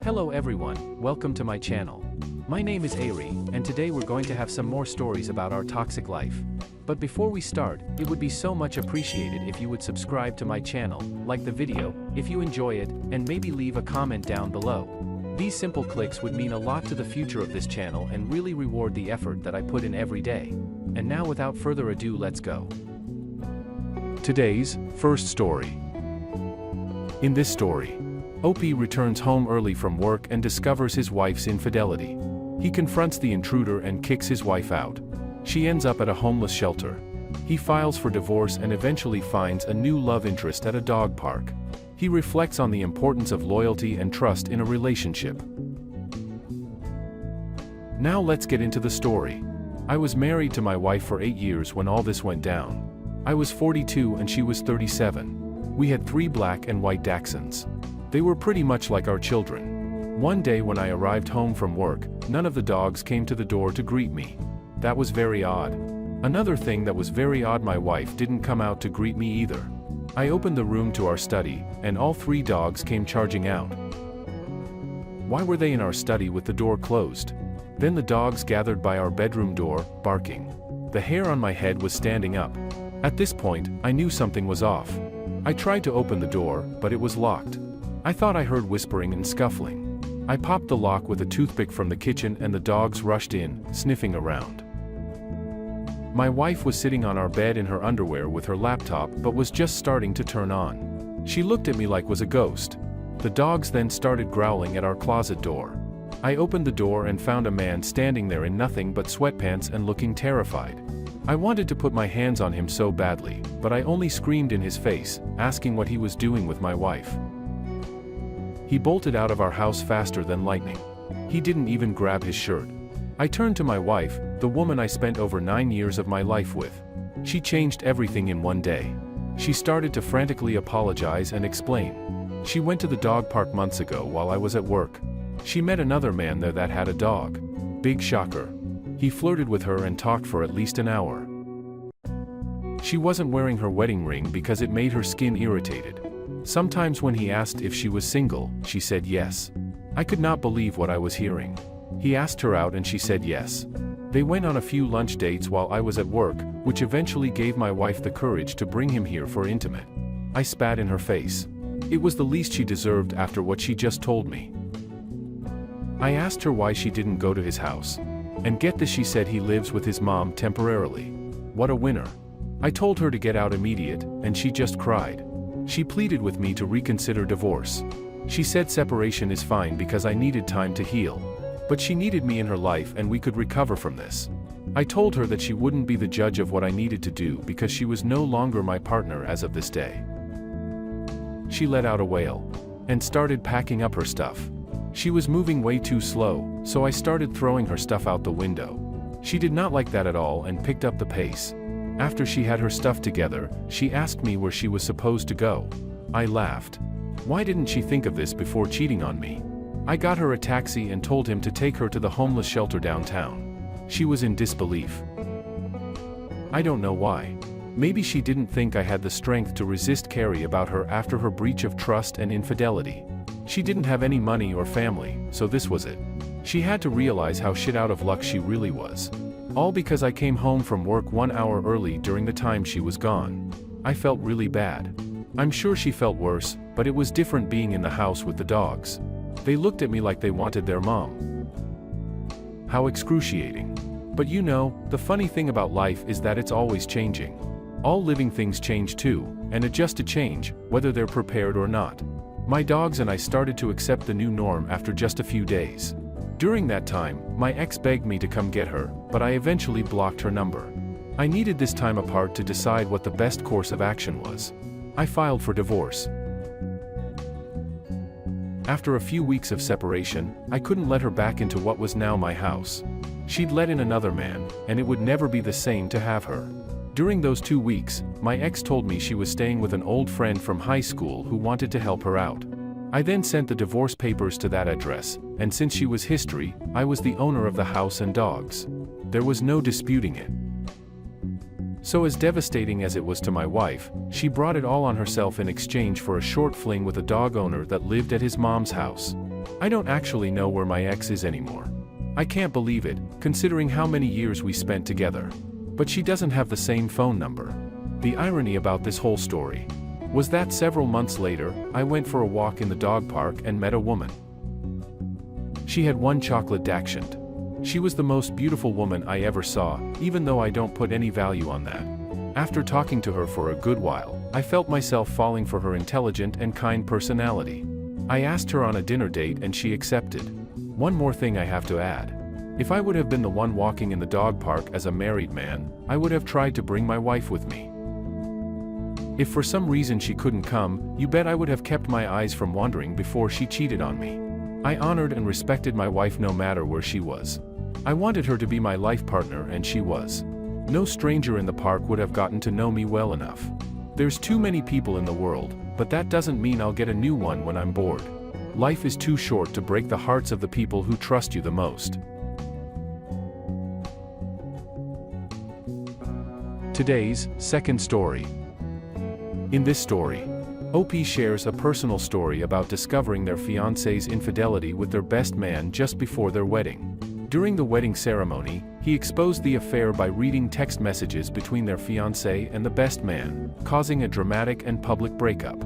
Hello everyone, welcome to my channel. My name is Ari, and today we're going to have some more stories about our toxic life. But before we start, it would be so much appreciated if you would subscribe to my channel, like the video, if you enjoy it, and maybe leave a comment down below. These simple clicks would mean a lot to the future of this channel and really reward the effort that I put in every day. And now without further ado, let's go. Today's first story. In this story, OP returns home early from work and discovers his wife's infidelity. He confronts the intruder and kicks his wife out. She ends up at a homeless shelter. He files for divorce and eventually finds a new love interest at a dog park. He reflects on the importance of loyalty and trust in a relationship. Now let's get into the story. I was married to my wife for 8 years when all this went down. I was 42 and she was 37. We had 3 black and white dachshunds. They were pretty much like our children. One day when I arrived home from work, none of the dogs came to the door to greet me. That was very odd. Another thing that was very odd, my wife didn't come out to greet me either. I opened the room to our study, and all 3 dogs came charging out. Why were they in our study with the door closed? Then the dogs gathered by our bedroom door, barking. The hair on my head was standing up. At this point, I knew something was off. I tried to open the door, but it was locked. I thought I heard whispering and scuffling. I popped the lock with a toothpick from the kitchen and the dogs rushed in, sniffing around. My wife was sitting on our bed in her underwear with her laptop but was just starting to turn on. She looked at me like was a ghost. The dogs then started growling at our closet door. I opened the door and found a man standing there in nothing but sweatpants and looking terrified. I wanted to put my hands on him so badly, but I only screamed in his face, asking what he was doing with my wife. He bolted out of our house faster than lightning. He didn't even grab his shirt. I turned to my wife, the woman I spent over 9 years of my life with. She changed everything in one day. She started to frantically apologize and explain. She went to the dog park months ago while I was at work. She met another man there that had a dog. Big shocker. He flirted with her and talked for at least an hour. She wasn't wearing her wedding ring because it made her skin irritated. Sometimes when he asked if she was single, she said yes. I could not believe what I was hearing. He asked her out and she said yes. They went on a few lunch dates while I was at work, which eventually gave my wife the courage to bring him here for intimate. I spat in her face. It was the least she deserved after what she just told me. I asked her why she didn't go to his house. And get this, she said he lives with his mom temporarily. What a winner. I told her to get out immediate, and she just cried. She pleaded with me to reconsider divorce. She said separation is fine because I needed time to heal. But she needed me in her life and we could recover from this. I told her that she wouldn't be the judge of what I needed to do because she was no longer my partner as of this day. She let out a wail and started packing up her stuff. She was moving way too slow, so I started throwing her stuff out the window. She did not like that at all and picked up the pace. After she had her stuff together, she asked me where she was supposed to go. I laughed. Why didn't she think of this before cheating on me? I got her a taxi and told him to take her to the homeless shelter downtown. She was in disbelief. I don't know why. Maybe she didn't think I had the strength to resist Carrie about her after her breach of trust and infidelity. She didn't have any money or family, so this was it. She had to realize how shit out of luck she really was. All because I came home from work 1 hour early during the time she was gone. I felt really bad. I'm sure she felt worse, but it was different being in the house with the dogs. They looked at me like they wanted their mom. How excruciating. But you know, the funny thing about life is that it's always changing. All living things change too, and adjust to change, whether they're prepared or not. My dogs and I started to accept the new norm after just a few days. During that time, my ex begged me to come get her, but I eventually blocked her number. I needed this time apart to decide what the best course of action was. I filed for divorce. After a few weeks of separation, I couldn't let her back into what was now my house. She'd let in another man, and it would never be the same to have her. During those 2 weeks, my ex told me she was staying with an old friend from high school who wanted to help her out. I then sent the divorce papers to that address, and since she was history, I was the owner of the house and dogs. There was no disputing it. So as devastating as it was to my wife, she brought it all on herself in exchange for a short fling with a dog owner that lived at his mom's house. I don't actually know where my ex is anymore. I can't believe it, considering how many years we spent together. But she doesn't have the same phone number. The irony about this whole story was that several months later, I went for a walk in the dog park and met a woman. She had one chocolate dachshund. She was the most beautiful woman I ever saw, even though I don't put any value on that. After talking to her for a good while, I felt myself falling for her intelligent and kind personality. I asked her on a dinner date and she accepted. One more thing I have to add. If I would have been the one walking in the dog park as a married man, I would have tried to bring my wife with me. If for some reason she couldn't come, you bet I would have kept my eyes from wandering before she cheated on me. I honored and respected my wife no matter where she was. I wanted her to be my life partner and she was. No stranger in the park would have gotten to know me well enough. There's too many people in the world, but that doesn't mean I'll get a new one when I'm bored. Life is too short to break the hearts of the people who trust you the most. Today's second story. In this story, OP shares a personal story about discovering their fiancé's infidelity with their best man just before their wedding. During the wedding ceremony, he exposed the affair by reading text messages between their fiancé and the best man, causing a dramatic and public breakup.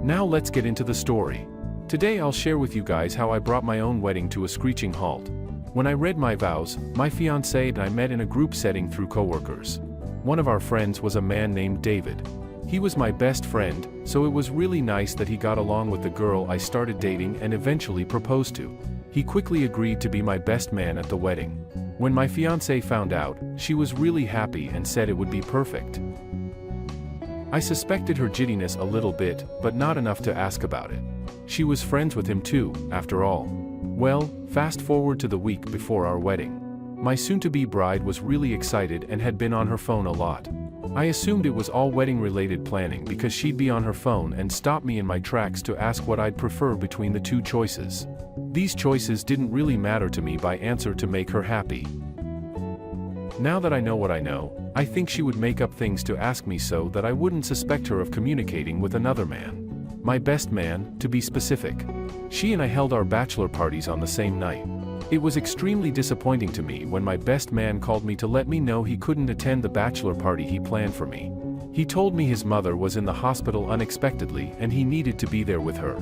Now let's get into the story. Today I'll share with you guys how I brought my own wedding to a screeching halt. When I read my vows, my fiancé and I met in a group setting through coworkers. One of our friends was a man named David. He was my best friend, so it was really nice that he got along with the girl I started dating and eventually proposed to. He quickly agreed to be my best man at the wedding. When my fiancée found out, she was really happy and said it would be perfect. I suspected her jiddiness a little bit, but not enough to ask about it. She was friends with him too, after all. Well, fast forward to the week before our wedding. My soon-to-be bride was really excited and had been on her phone a lot. I assumed it was all wedding-related planning because she'd be on her phone and stop me in my tracks to ask what I'd prefer between the two choices. These choices didn't really matter to me by answer to make her happy. Now that I know what I know, I think she would make up things to ask me so that I wouldn't suspect her of communicating with another man. My best man, to be specific. She and I held our bachelor parties on the same night. It was extremely disappointing to me when my best man called me to let me know he couldn't attend the bachelor party he planned for me. He told me his mother was in the hospital unexpectedly and he needed to be there with her.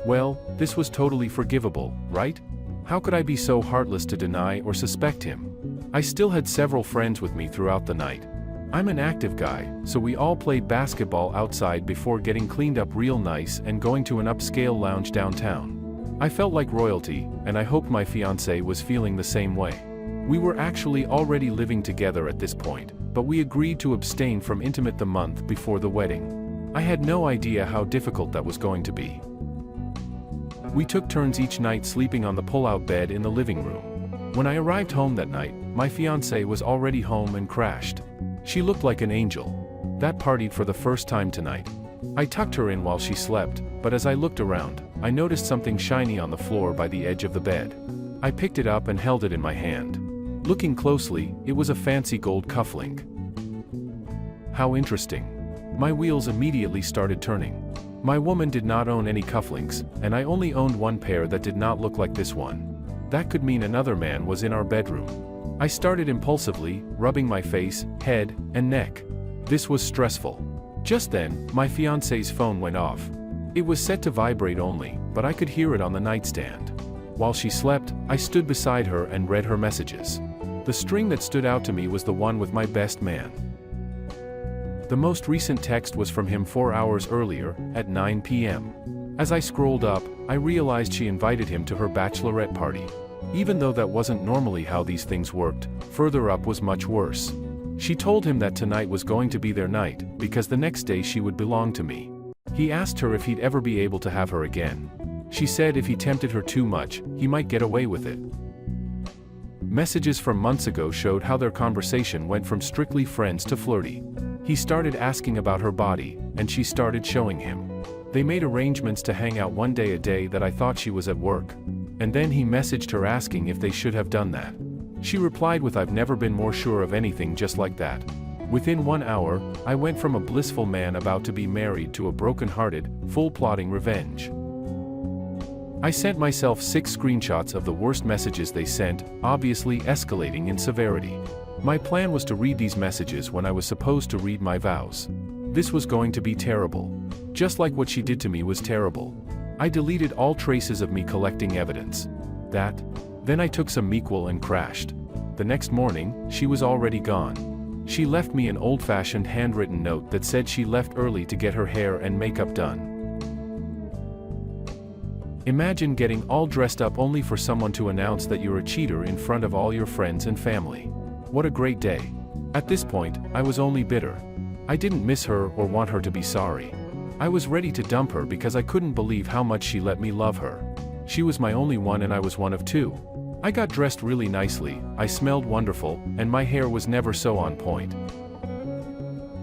Well, this was totally forgivable, right? How could I be so heartless to deny or suspect him? I still had several friends with me throughout the night. I'm an active guy, so we all played basketball outside before getting cleaned up real nice and going to an upscale lounge downtown. I felt like royalty, and I hoped my fiancé was feeling the same way. We were actually already living together at this point, but we agreed to abstain from intimate the month before the wedding. I had no idea how difficult that was going to be. We took turns each night sleeping on the pull-out bed in the living room. When I arrived home that night, my fiancé was already home and crashed. She looked like an angel. That partied for the first time tonight. I tucked her in while she slept, but as I looked around, I noticed something shiny on the floor by the edge of the bed. I picked it up and held it in my hand. Looking closely, it was a fancy gold cufflink. How interesting. My wheels immediately started turning. My woman did not own any cufflinks, and I only owned one pair that did not look like this one. That could mean another man was in our bedroom. I started impulsively, rubbing my face, head, and neck. This was stressful. Just then, my fiancé's phone went off. It was set to vibrate only, but I could hear it on the nightstand. While she slept, I stood beside her and read her messages. The string that stood out to me was the one with my best man. The most recent text was from him 4 hours earlier, at 9 p.m. As I scrolled up, I realized she invited him to her bachelorette party. Even though that wasn't normally how these things worked, further up was much worse. She told him that tonight was going to be their night, because the next day she would belong to me. He asked her if he'd ever be able to have her again. She said if he tempted her too much, he might get away with it. Messages from months ago showed how their conversation went from strictly friends to flirty. He started asking about her body, and she started showing him. They made arrangements to hang out one day a day that I thought she was at work. And then he messaged her asking if they should have done that. She replied with "I've never been more sure of anything just like that." Within 1 hour, I went from a blissful man about to be married to a broken-hearted, full-plotting revenge. I sent myself 6 screenshots of the worst messages they sent, obviously escalating in severity. My plan was to read these messages when I was supposed to read my vows. This was going to be terrible. Just like what she did to me was terrible. I deleted all traces of me collecting evidence. Then I took some Mequel and crashed. The next morning, she was already gone. She left me an old-fashioned handwritten note that said she left early to get her hair and makeup done. Imagine getting all dressed up only for someone to announce that you're a cheater in front of all your friends and family. What a great day. At this point, I was only bitter. I didn't miss her or want her to be sorry. I was ready to dump her because I couldn't believe how much she let me love her. She was my only one and I was one of 2. I got dressed really nicely, I smelled wonderful, and my hair was never so on point.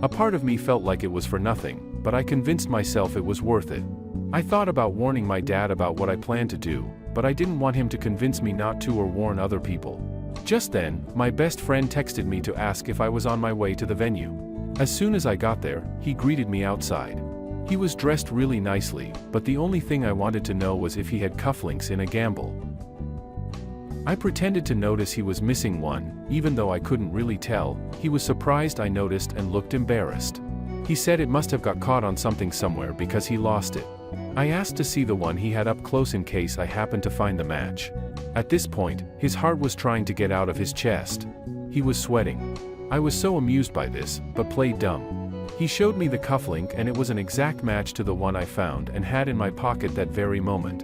A part of me felt like it was for nothing, but I convinced myself it was worth it. I thought about warning my dad about what I planned to do, but I didn't want him to convince me not to or warn other people. Just then, my best friend texted me to ask if I was on my way to the venue. As soon as I got there, he greeted me outside. He was dressed really nicely, but the only thing I wanted to know was if he had cufflinks in a gamble. I pretended to notice he was missing one, even though I couldn't really tell. He was surprised I noticed and looked embarrassed. He said it must have got caught on something somewhere because he lost it. I asked to see the one he had up close in case I happened to find the match. At this point, his heart was trying to get out of his chest. He was sweating. I was so amused by this, but played dumb. He showed me the cufflink and it was an exact match to the one I found and had in my pocket that very moment.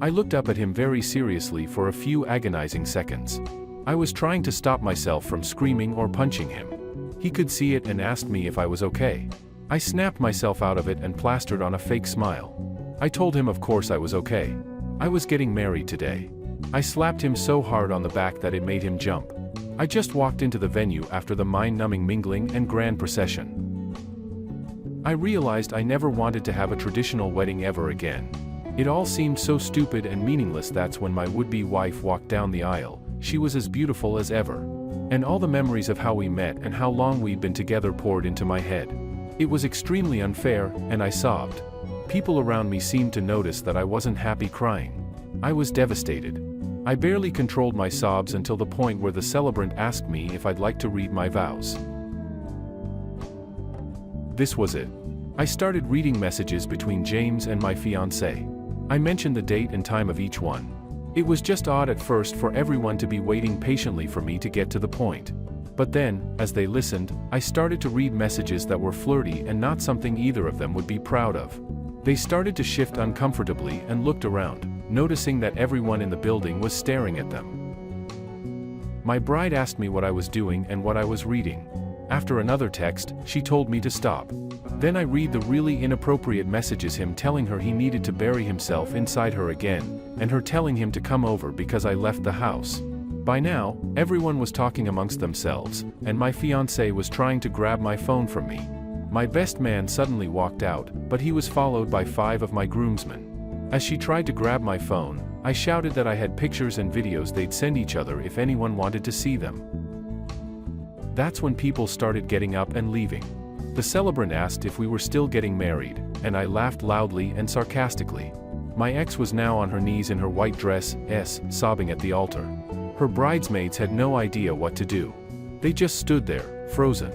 I looked up at him very seriously for a few agonizing seconds. I was trying to stop myself from screaming or punching him. He could see it and asked me if I was okay. I snapped myself out of it and plastered on a fake smile. I told him of course I was okay. I was getting married today. I slapped him so hard on the back that it made him jump. I just walked into the venue after the mind-numbing mingling and grand procession. I realized I never wanted to have a traditional wedding ever again. It all seemed so stupid and meaningless. That's when my would-be wife walked down the aisle. She was as beautiful as ever. And all the memories of how we met and how long we'd been together poured into my head. It was extremely unfair, and I sobbed. People around me seemed to notice that I wasn't happy crying. I was devastated. I barely controlled my sobs until the point where the celebrant asked me if I'd like to read my vows. This was it. I started reading messages between James and my fiancé. I mentioned the date and time of each one. It was just odd at first for everyone to be waiting patiently for me to get to the point. But then, as they listened, I started to read messages that were flirty and not something either of them would be proud of. They started to shift uncomfortably and looked around, noticing that everyone in the building was staring at them. My bride asked me what I was doing and what I was reading. After another text, she told me to stop. Then I read the really inappropriate messages, him telling her he needed to bury himself inside her again, and her telling him to come over because I left the house. By now, everyone was talking amongst themselves, and my fiancé was trying to grab my phone from me. My best man suddenly walked out, but he was followed by 5 of my groomsmen. As she tried to grab my phone, I shouted that I had pictures and videos they'd send each other if anyone wanted to see them. That's when people started getting up and leaving. The celebrant asked if we were still getting married, and I laughed loudly and sarcastically. My ex was now on her knees in her white dress, sobbing at the altar. Her bridesmaids had no idea what to do. They just stood there, frozen.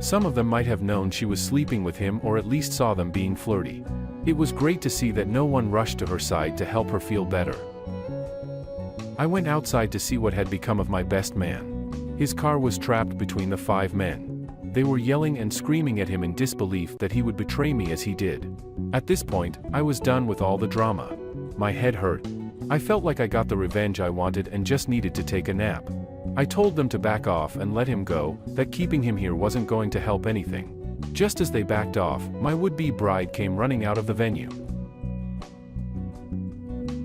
Some of them might have known she was sleeping with him or at least saw them being flirty. It was great to see that no one rushed to her side to help her feel better. I went outside to see what had become of my best man. His car was trapped between the 5 men. They were yelling and screaming at him in disbelief that he would betray me as he did. At this point, I was done with all the drama. My head hurt. I felt like I got the revenge I wanted and just needed to take a nap. I told them to back off and let him go, that keeping him here wasn't going to help anything. Just as they backed off, my would-be bride came running out of the venue.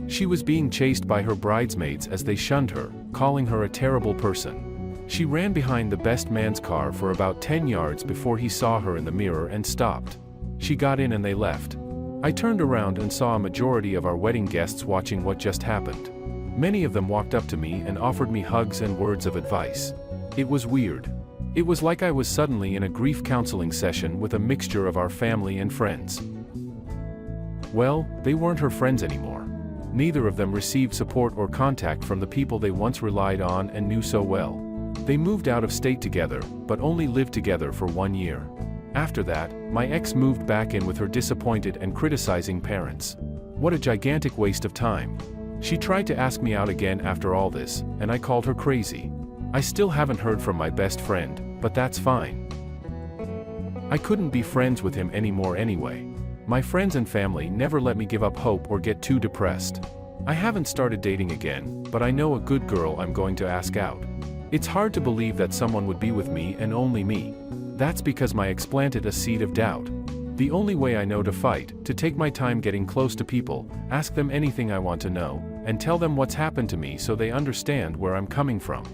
She was being chased by her bridesmaids as they shunned her, calling her a terrible person. She ran behind the best man's car for about 10 yards before he saw her in the mirror and stopped. She got in and they left. I turned around and saw a majority of our wedding guests watching what just happened. Many of them walked up to me and offered me hugs and words of advice. It was weird. It was like I was suddenly in a grief counseling session with a mixture of our family and friends. Well, they weren't her friends anymore. Neither of them received support or contact from the people they once relied on and knew so well. They moved out of state together, but only lived together for 1 year. After that, my ex moved back in with her disappointed and criticizing parents. What a gigantic waste of time. She tried to ask me out again after all this, and I called her crazy. I still haven't heard from my best friend, but that's fine. I couldn't be friends with him anymore anyway. My friends and family never let me give up hope or get too depressed. I haven't started dating again, but I know a good girl I'm going to ask out. It's hard to believe that someone would be with me and only me. That's because my ex planted a seed of doubt. The only way I know to fight, to take my time getting close to people, ask them anything I want to know, and tell them what's happened to me so they understand where I'm coming from.